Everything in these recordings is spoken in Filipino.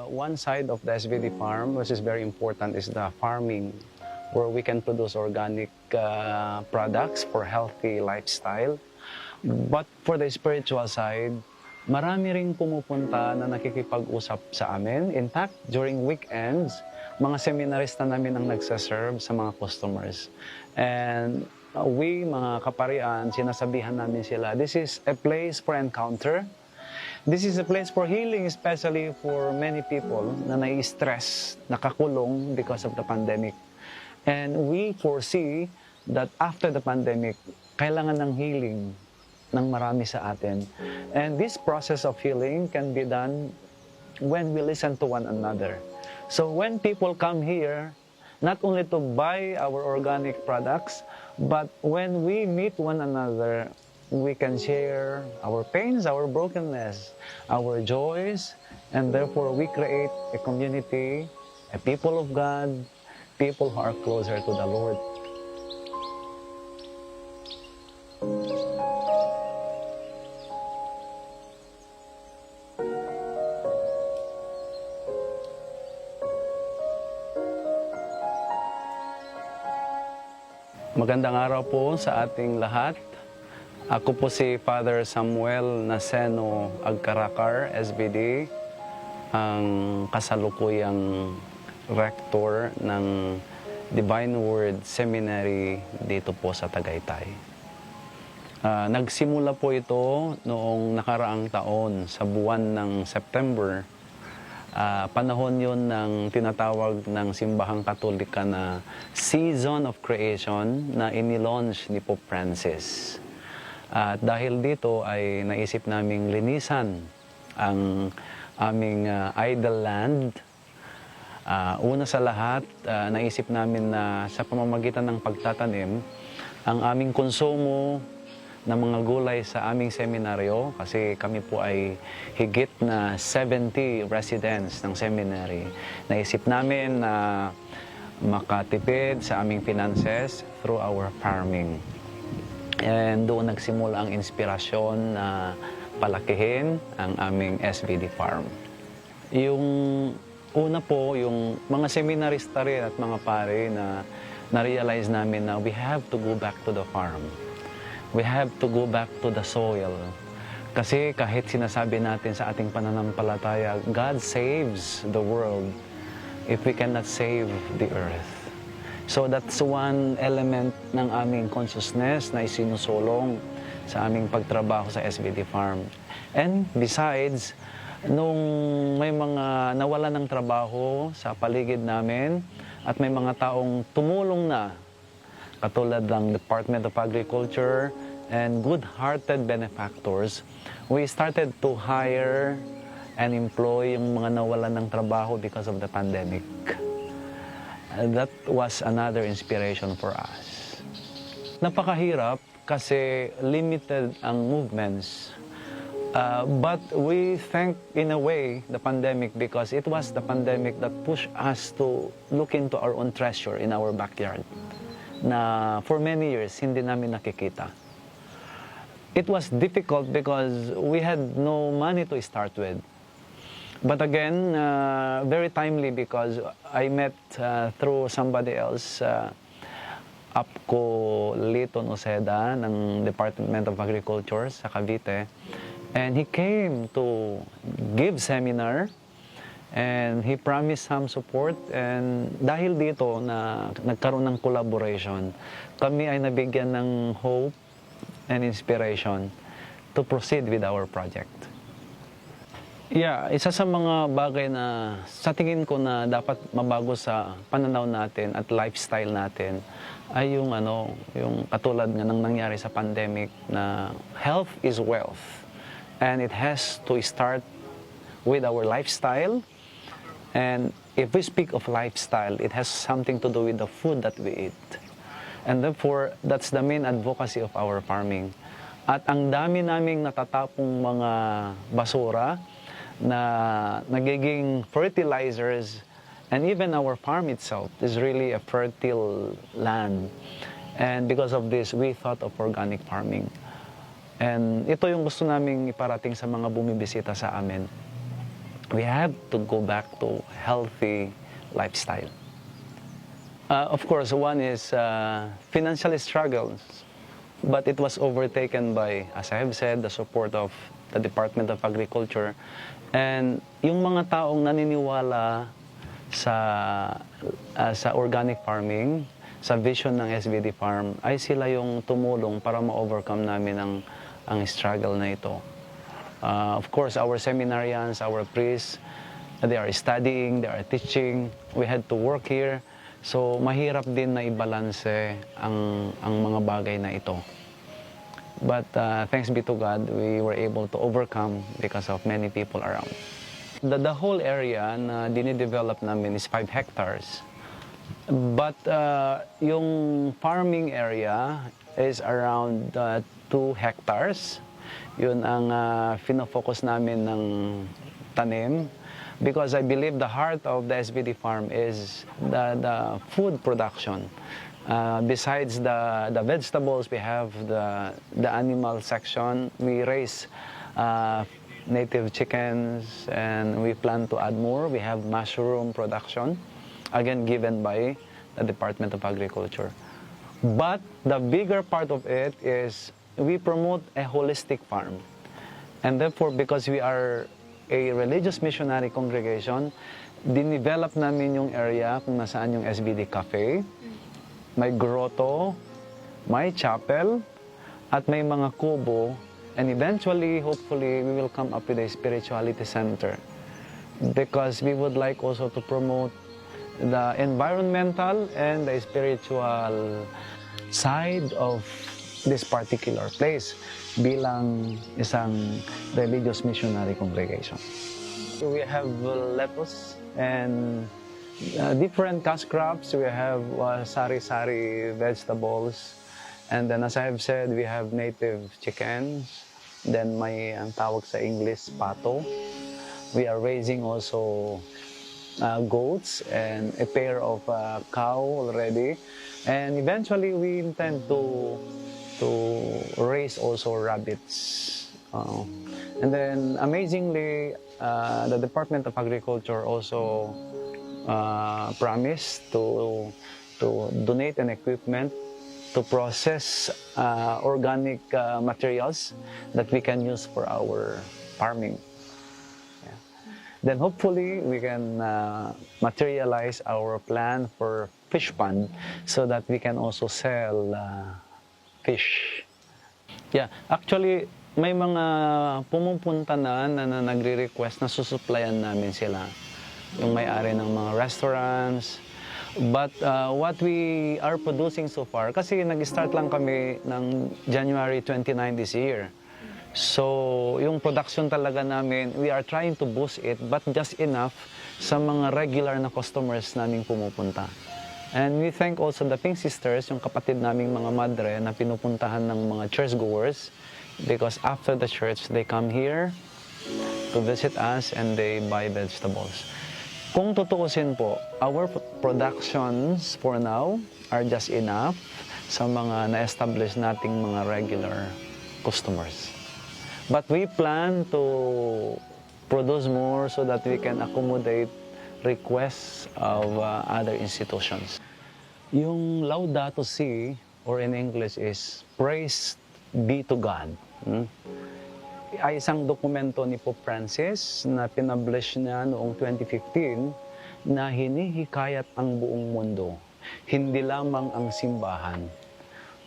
one side of the SVD farm, which is very important, is the farming, where we can produce organic products for healthy lifestyle. But for the spiritual side, marami ring pumupunta na nakikipag-usap sa amin. In fact, during weekends, mga seminarista namin ang nagsaserve sa mga customers. And we, mga kaparian, sinasabihan namin sila, this is a place for encounter. This is a place for healing, especially for many people na nai-stress, nakakulong because of the pandemic. And we foresee that after the pandemic, kailangan ng healing ng marami sa atin. And this process of healing can be done when we listen to one another. So when people come here, not only to buy our organic products, but when we meet one another, we can share our pains, our brokenness, our joys, and therefore we create a community, a people of God, people who are closer to the Lord. Magandang araw po sa ating lahat. Ako po si Father Samuel Naceno Agcaracar, SVD, ang kasalukuyang rector ng Divine Word Seminary dito po sa Tagaytay. Nagsimula po ito noong nakaraang taon sa buwan ng September. Panahon yun ng tinatawag ng Simbahang Katolika na Season of Creation na inilaunch ni Pope Francis. At dahil dito ay naisip naming linisan ang aming idol land. Una sa lahat, naisip namin na sa pamamagitan ng pagtatanim, ang aming konsumo ng mga gulay sa aming seminaryo, kasi kami po ay higit na 70 residents ng seminary. Naisip namin na makatipid sa aming finances through our farming. And doon nagsimula ang inspirasyon na palakihin ang aming SVD farm. Yung una po, yung mga seminarista rin at mga pare na na-realize namin na we have to go back to the farm. We have to go back to the soil. Kasi kahit sinasabi natin sa ating pananampalataya, God saves the world if we cannot save the earth. So that's one element ng aming consciousness na isinusulong sa aming pagtrabaho sa SVD Farm. And besides, nung may mga nawalan ng trabaho sa paligid namin at may mga taong tumulong na, katulad ng Department of Agriculture and good-hearted benefactors, we started to hire and employ yung mga nawalan ng trabaho because of the pandemic. That was another inspiration for us. Napakahirap kasi limited ang movements. But we thank, in a way, the pandemic because it was the pandemic that pushed us to look into our own treasure in our backyard na for many years hindi namin nakikita. It was difficult because we had no money to start with. But again, very timely because I met through somebody else, Apco Liton Oceda ng Department of Agriculture sa Cavite. And he came to give seminar and he promised some support. And dahil dito na nagkaroon ng collaboration, kami ay nabigyan ng hope and inspiration to proceed with our project. Yeah, isa sa mga bagay na sa tingin ko na dapat mabago sa pananaw natin at lifestyle natin ay yung katulad nga ng nangyari sa pandemic na health is wealth. And it has to start with our lifestyle. And if we speak of lifestyle, it has something to do with the food that we eat. And therefore, that's the main advocacy of our farming. At ang dami naming natatapong mga basura na nagiging fertilizers, and even our farm itself is really a fertile land. And because of this, we thought of organic farming. And ito yung gusto naming iparating sa mga bumibisita sa amin. we have to go back to healthy lifestyle. Of course, one is financial struggles, but it was overtaken by, as I have said, the support of the Department of Agriculture and yung mga taong naniniwala sa organic farming, sa vision ng SBD Farm, ay sila yung tumulong para ma-overcome namin ang struggle na ito. Of course, our seminarians, our priests, they are studying, they are teaching. We had to work here. So, mahirap din na ibalanse ang mga bagay na ito. But thanks be to God, we were able to overcome because of many people around. The whole area na dinidevelop namin is 5 hectares. But yung farming area is around 2 hectares. Yun ang fino-focus namin ng tanim. Because I believe the heart of the SBD Farm is the food production. Besides the vegetables, we have the animal section. We raise native chickens and we plan to add more. We have mushroom production, again given by the Department of Agriculture. But the bigger part of it is we promote a holistic farm. And therefore, because we are a religious missionary congregation, dinevelop namin yung area kung nasaan yung SBD Cafe, may grotto, may chapel, at may mga kubo, and eventually, hopefully, we will come up with a spirituality center because we would like also to promote the environmental and the spiritual side of this particular place bilang isang religious missionary congregation. We have lettuce and different cash crops. We have sari-sari vegetables. And then as I have said, we have native chickens. Then may ang tawag sa English, pato. We are raising also goats and a pair of cow already. And eventually we intend to raise also rabbits. And then amazingly, the Department of Agriculture also promised to donate an equipment to process organic materials that we can use for our farming. Yeah. Then hopefully we can materialize our plan for fish pond so that we can also sell fish. Yeah, actually, may mga pumupunta na nagre-request na susuplayan namin sila. Yung may-ari ng mga restaurants. But what we are producing so far, kasi nag-start lang kami ng January 29 this year. So, yung production talaga namin, we are trying to boost it, but just enough sa mga regular na customers naming pumupunta. And we thank also the Pink Sisters, yung kapatid naming mga madre na pinupuntahan ng mga churchgoers because after the church, they come here to visit us and they buy vegetables. Kung tutuusin po, our productions for now are just enough sa mga na-establish nating mga regular customers. But we plan to produce more so that we can accommodate requests of other institutions. Yung Laudato Si, or in English is Praise be to God. Ay isang dokumento ni Pope Francis na pinablish niya noong 2015 na hinihikayat ang buong mundo, hindi lamang ang simbahan,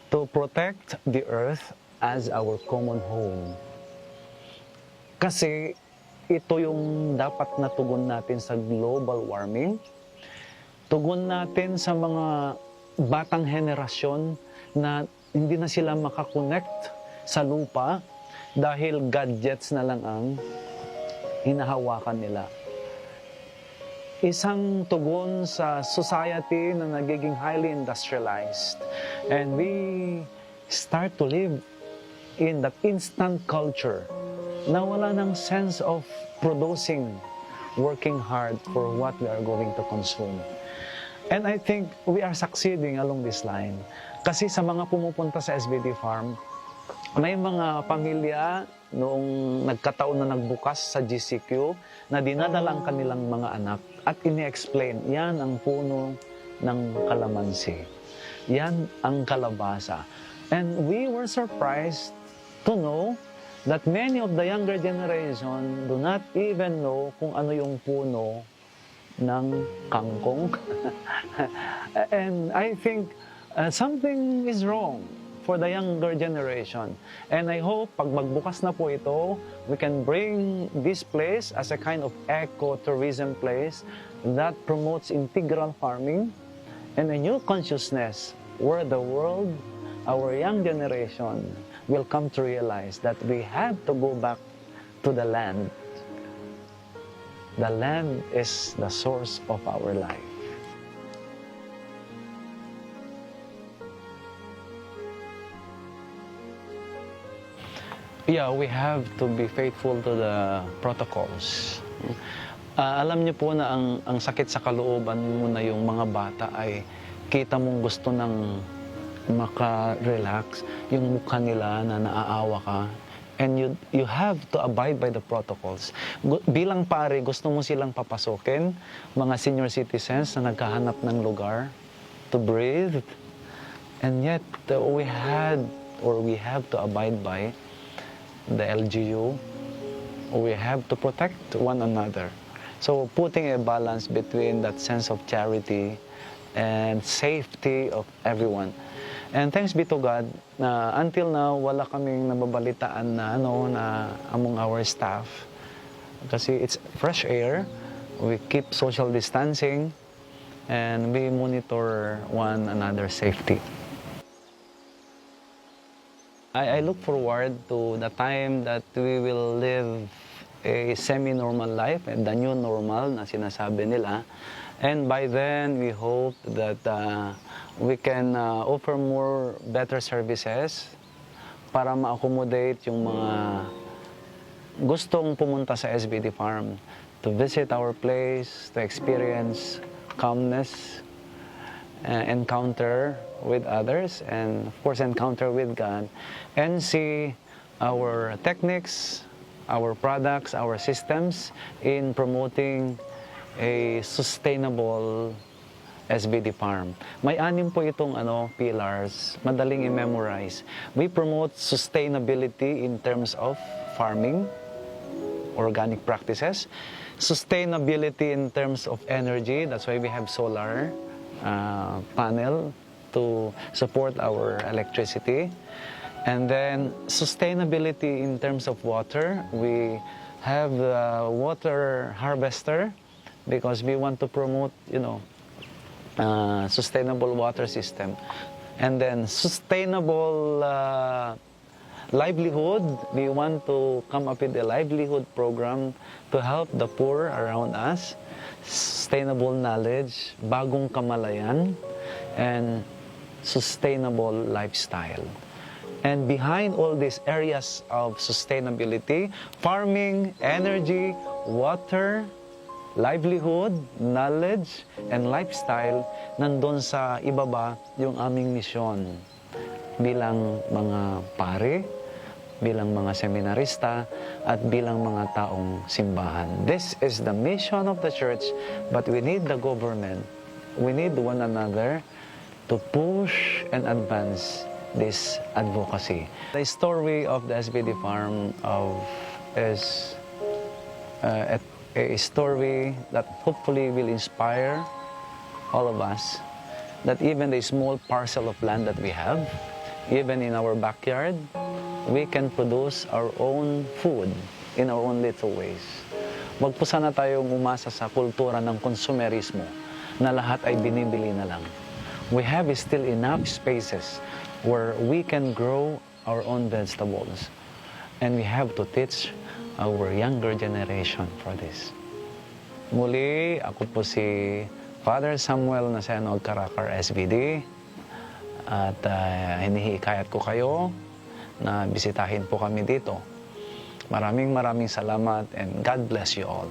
to protect the earth as our common home. Kasi ito yung dapat na tugon natin sa global warming, tugon natin sa mga batang henerasyon na hindi na sila makakonect sa lupa dahil gadgets na lang ang hinahawakan nila. Isang tugon sa society na nagiging highly industrialized. And we start to live in that instant culture na wala ng sense of producing, working hard for what we are going to consume. And I think we are succeeding along this line. Kasi sa mga pumupunta sa SBD Farm, May mga pamilya noong nagkataon na nagbukas sa GCQ na dinadala ang kanilang mga anak at ini-explain, yan ang puno ng kalamansi. Yan ang kalabasa. And we were surprised to know that many of the younger generation do not even know kung ano yung puno ng kangkong. And I think something is wrong for the younger generation. And I hope pag magbukas na po ito, we can bring this place as a kind of eco-tourism place that promotes integral farming and a new consciousness where the world, our young generation, will come to realize that we have to go back to the land. The land is the source of our life. Yeah, we have to be faithful to the protocols. Alam niyo po na ang sakit sa kalooban mo na yung mga bata ay kita mong gusto ng maka-relax, yung mukha nila na naaawa ka. And you have to abide by the protocols. Bilang pare, gusto mo silang papasokin, mga senior citizens na naghahanap ng lugar to breathe. And yet, we have to abide by the LGU. We have to protect one another. So putting a balance between that sense of charity and safety of everyone. And thanks be to God na until now wala kaming nababalitaan na na among our staff kasi it's fresh air. We keep social distancing and we monitor one another's safety. I look forward to the time that we will live a semi-normal life and the new normal na sinasabi nila. And by then, we hope that we can offer more better services para ma-accommodate yung mga gustong pumunta sa SBD Farm to visit our place, to experience calmness, encounter with others, and of course encounter with God, and see our techniques, our products, our systems in promoting a sustainable SBD Farm. May 6 po itong pillars, madaling i-memorize. We promote sustainability in terms of farming, organic practices, sustainability in terms of energy, that's why we have solar panel to support our electricity. And then sustainability in terms of water, we have the water harvester because we want to promote, sustainable water system. And then sustainable livelihood, we want to come up with a livelihood program to help the poor around us. Sustainable knowledge, bagong kamalayan, and sustainable lifestyle. And behind all these areas of sustainability, farming, energy, water, livelihood, knowledge, and lifestyle, nandun sa ibaba yung aming misyon bilang mga pare, bilang mga seminarista, at bilang mga taong simbahan. This is the mission of the church, but we need the government, we need one another to push and advance this advocacy. The story of the SBD Farm is a story that hopefully will inspire all of us, that even the small parcel of land that we have, even in our backyard, we can produce our own food in our own little ways. Wag po sana tayong umasa sa kultura ng konsumerismo na lahat ay binibili na lang. We have still enough spaces where we can grow our own vegetables. And we have to teach our younger generation for this. Muli, ako po si Father Samuel Nasenog Caracar, SBD. At hinihikayat ko kayo na bisitahin po kami dito. Maraming salamat and God bless you all.